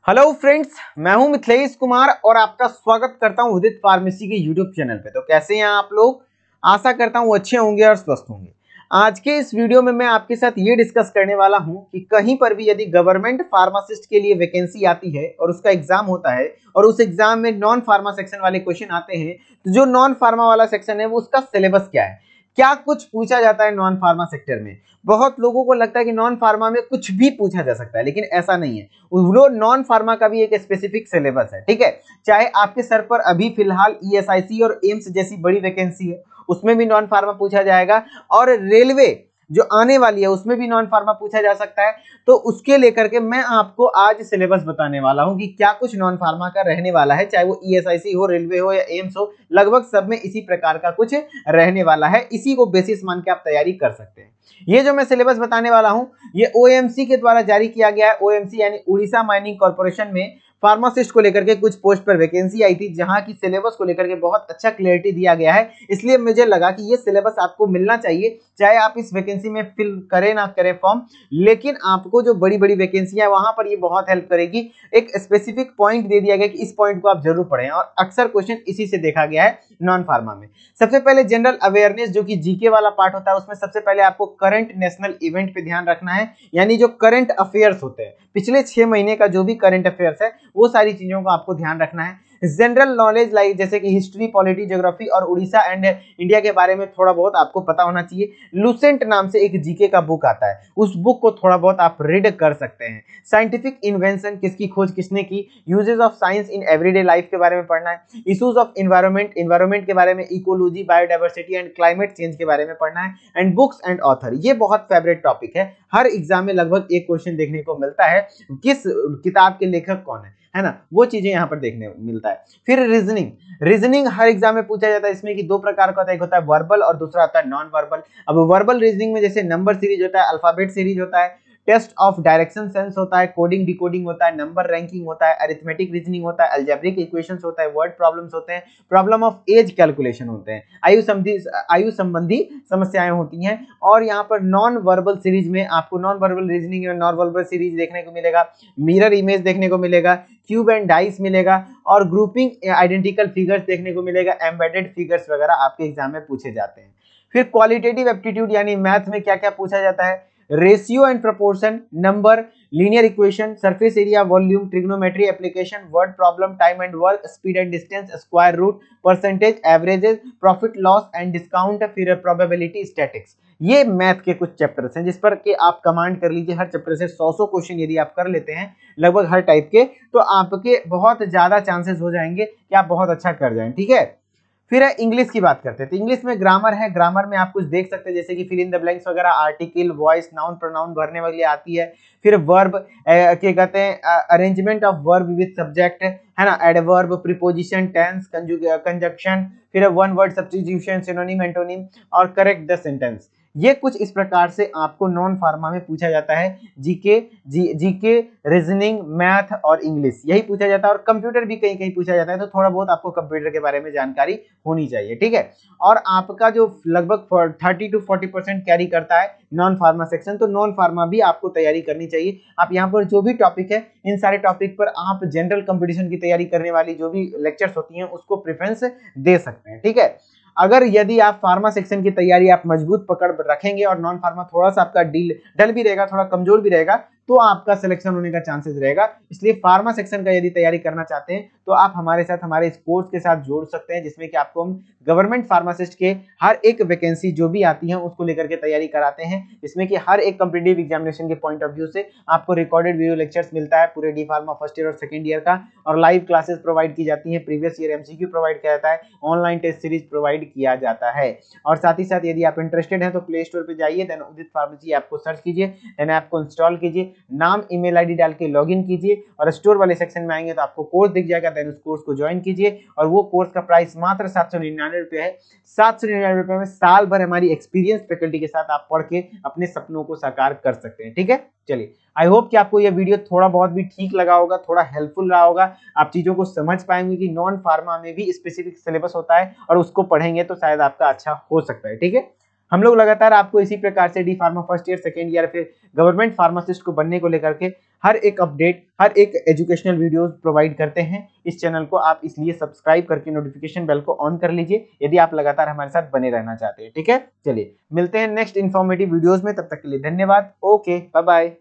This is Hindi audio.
हेलो फ्रेंड्स, मैं हूं मिथिलेश कुमार और आपका स्वागत करता हूं उदित फार्मेसी के यूट्यूब चैनल पे। तो कैसे हैं आप लोग? आशा करता हूं अच्छे होंगे और स्वस्थ होंगे। आज के इस वीडियो में मैं आपके साथ ये डिस्कस करने वाला हूं कि कहीं पर भी यदि गवर्नमेंट फार्मासिस्ट के लिए वैकेंसी आती है और उसका एग्जाम होता है और उस एग्जाम में नॉन फार्मा सेक्शन वाले क्वेश्चन आते हैं, तो जो नॉन फार्मा वाला सेक्शन है वो उसका सिलेबस क्या है, क्या कुछ पूछा जाता है नॉन फार्मा सेक्टर में। बहुत लोगों को लगता है कि नॉन फार्मा में कुछ भी पूछा जा सकता है, लेकिन ऐसा नहीं है। वो नॉन फार्मा का भी एक स्पेसिफिक सिलेबस है, ठीक है। चाहे आपके सर पर अभी फिलहाल ईएसआईसी और एम्स जैसी बड़ी वैकेंसी है, उसमें भी नॉन फार्मा पूछा जाएगा, और रेलवे जो आने वाली है उसमें भी नॉन फार्मा पूछा जा सकता है। तो उसके लेकर के मैं आपको आज सिलेबस बताने वाला हूं कि क्या कुछ नॉन फार्मा का रहने वाला है, चाहे वो ईएसआईसी हो, रेलवे हो या एम्स हो, लगभग सब में इसी प्रकार का कुछ रहने वाला है। इसी को बेसिस मान के आप तैयारी कर सकते हैं। ये जो मैं सिलेबस बताने वाला हूं, ये ओएमसी के द्वारा जारी किया गया है। ओएमसी यानी उड़ीसा माइनिंग कॉर्पोरेशन में फार्मासिस्ट को लेकर के कुछ पोस्ट पर वैकेंसी आई थी, जहां की सिलेबस को लेकर के बहुत अच्छा क्लैरिटी दिया गया है। इसलिए मुझे लगा कि ये सिलेबस आपको मिलना चाहिए, चाहे आप इस वैकेंसी में फिल करें ना करें फॉर्म, लेकिन आपको जो बड़ी बड़ी वैकेंसियां वहां पर ये बहुत हेल्प करेगी। एक स्पेसिफिक पॉइंट दे दिया गया कि इस पॉइंट को आप जरूर पढ़ें, और अक्सर क्वेश्चन इसी से देखा गया है नॉन फार्मा में। सबसे पहले जनरल अवेयरनेस जो कि जीके वाला पार्ट होता है, उसमें सबसे पहले आपको करंट नेशनल इवेंट पे ध्यान रखना है, यानी जो करंट अफेयर्स होते हैं पिछले 6 महीने का जो भी करंट अफेयर्स है वो सारी चीजों को आपको ध्यान रखना है। जनरल नॉलेज लाइक जैसे कि हिस्ट्री, पॉलिटी, ज्योग्राफी और उड़ीसा एंड इंडिया के बारे में थोड़ा बहुत आपको पता होना चाहिए। लुसेंट नाम से एक जीके का बुक आता है, उस बुक को थोड़ा बहुत आप रीड कर सकते हैं। साइंटिफिक इन्वेंशन, किसकी खोज किसने की, uses of science in everyday life के बारे में पढ़ना है। इश्यूज ऑफ एनवायरनमेंट, एनवायरनमेंट के बारे में, ecology, biodiversity and climate change के बारे में पढ़ना है। एंड बुक्स एंड ऑथर, ये बहुत फेवरेट टॉपिक है, हर एग्जाम में लगभग एक क्वेश्चन देखने को मिलता है, किस किताब के लेखक कौन है ना, वो चीजें यहाँ पर देखने को मिलता है। फिर रीजनिंग, रीजनिंग हर एग्जाम में पूछा जाता है। इसमें कि दो प्रकार का होता है, एक होता है वर्बल और दूसरा होता है नॉन वर्बल। अब वर्बल रीजनिंग में जैसे नंबर सीरीज होता है, अल्फाबेट सीरीज होता है, टेस्ट ऑफ डायरेक्शन सेंस होता है, कोडिंग डिकोडिंग होता है, नंबर रैंकिंग होता है, अरिथमेटिक रीजनिंग होता है, अलजेब्रिक इक्वेशंस होता है, वर्ड प्रॉब्लम्स होते हैं, प्रॉब्लम ऑफ एज कैलकुलेशन होते हैं, आयु संबंधी समस्याएं होती हैं। और यहाँ पर नॉन वर्बल सीरीज में आपको नॉन वर्बल रीजनिंग में नॉन वर्बल सीरीज देखने को मिलेगा, मिरर इमेज देखने को मिलेगा, क्यूब एंड डाइस मिलेगा, और ग्रुपिंग आइडेंटिकल फिगर्स देखने को मिलेगा, एम्बेडेड फिगर्स वगैरह आपके एग्जाम में पूछे जाते हैं। फिर क्वालिटेटिव एप्टीट्यूड यानी मैथ में क्या क्या पूछा जाता है, ratio and proportion, number, linear equation, surface area, volume, trigonometry application, word problem, time and work, speed and distance, square root, percentage, averages, profit loss and discount, फिर प्रोबेबिलिटी, स्टैटिक्स। ये मैथ के कुछ चैप्टर्स हैं जिस पर कि आप कमांड कर लीजिए। हर चैप्टर से 100 क्वेश्चन यदि आप कर लेते हैं लगभग हर टाइप के, तो आपके बहुत ज्यादा चांसेस हो जाएंगे कि आप बहुत अच्छा कर जाएं, ठीक है। फिर है इंग्लिश की बात करते हैं, तो इंग्लिश में ग्रामर है। ग्रामर में आप कुछ देख सकते हैं जैसे कि फिल इन द ब्लैंक्स वगैरह, आर्टिकल, वॉइस, नाउन, प्रोनाउन भरने वाली आती है। फिर वर्ब, क्या कहते हैं, arrangement of verb with subject, है ना, एडवर्ब, प्रीपोजिशन, टेंस, कंजक्शन, फिर one word substitution, synonym, antonym, और करेक्ट द सेंटेंस। ये कुछ इस प्रकार से आपको नॉन फार्मा में पूछा जाता है। जीके, रीजनिंग, मैथ और इंग्लिश, यही पूछा जाता है। और कंप्यूटर भी कहीं कहीं पूछा जाता है, तो थोड़ा बहुत आपको कंप्यूटर के बारे में जानकारी होनी चाहिए, ठीक है। और आपका जो लगभग 30 to 40% कैरी करता है नॉन फार्मा सेक्शन, तो नॉन फार्मा भी आपको तैयारी करनी चाहिए। आप यहाँ पर जो भी टॉपिक है, इन सारे टॉपिक पर आप जनरल कंपटीशन की तैयारी करने वाली जो भी लेक्चर्स होती हैं उसको प्रेफरेंस दे सकते हैं, ठीक है। अगर यदि आप फार्मा सेक्शन की तैयारी आप मजबूत पकड़ रखेंगे और नॉन फार्मा थोड़ा सा आपका डल भी रहेगा, थोड़ा कमजोर भी रहेगा, तो आपका सिलेक्शन होने का चांसेस रहेगा। इसलिए फार्मा सेक्शन का यदि तैयारी करना चाहते हैं तो आप हमारे साथ हमारे इस कोर्स के साथ जोड़ सकते हैं, जिसमें कि आपको हम गवर्नमेंट फार्मासिस्ट के हर एक वैकेंसी जो भी आती है उसको लेकर के तैयारी कराते हैं। इसमें कि हर एक कॉम्पिटिटिव एग्जामिनेशन के पॉइंट ऑफ व्यू से आपको रिकॉर्डेड वीडियो लेक्चर्स मिलता है पूरे डी फार्मा फर्स्ट ईयर और सेकंड ईयर का, और लाइव क्लासेस प्रोवाइड की जाती हैं, प्रीवियस ईयर एमसीक्यू प्रोवाइड किया जाता है, ऑनलाइन टेस्ट सीरीज प्रोवाइड किया जाता है। और साथ ही साथ यदि आप इंटरेस्टेड हैं तो प्ले स्टोर पे जाइए, देन उदित फार्मेसी ऐप को सर्च कीजिए, देन ऐप को इंस्टॉल कीजिए, नाम ईमेल आईडी डाल के लॉगिन कीजिए, और स्टोर वाले सेक्शन में आएंगे तो आपको कोर्स दिख जाएगा, देन उस कोर्स को ज्वाइन कीजिए। और वो कोर्स का प्राइस मात्र 799 रुपये है। 799 रुपये में साल भर हमारी एक्सपीरियंस फैकल्टी के साथ आप पढ़ के अपने सपनों को साकार कर सकते हैं, ठीक है। चलिए, आई होप कि आपको यह वीडियो थोड़ा बहुत भी ठीक लगा होगा, थोड़ा हेल्पफुल रहा होगा, आप चीजों को समझ पाएंगे कि नॉन फार्मा में भी स्पेसिफिक सिलेबस होता है और उसको पढ़ेंगे तो शायद आपका अच्छा हो सकता है, ठीक है। हम लोग लगातार आपको इसी प्रकार से D pharma first year, second year, फिर गवर्नमेंट फार्मासिस्ट को बनने को लेकर के हर एक अपडेट, हर एक एजुकेशनल वीडियोस प्रोवाइड करते हैं। इस चैनल को आप इसलिए सब्सक्राइब करके नोटिफिकेशन बेल को ऑन कर लीजिए यदि आप लगातार हमारे साथ बने रहना चाहते हैं। ठीक है, चलिए मिलते हैं नेक्स्ट इन्फॉर्मेटिव वीडियोस में, तब तक के लिए धन्यवाद। Okay, bye bye.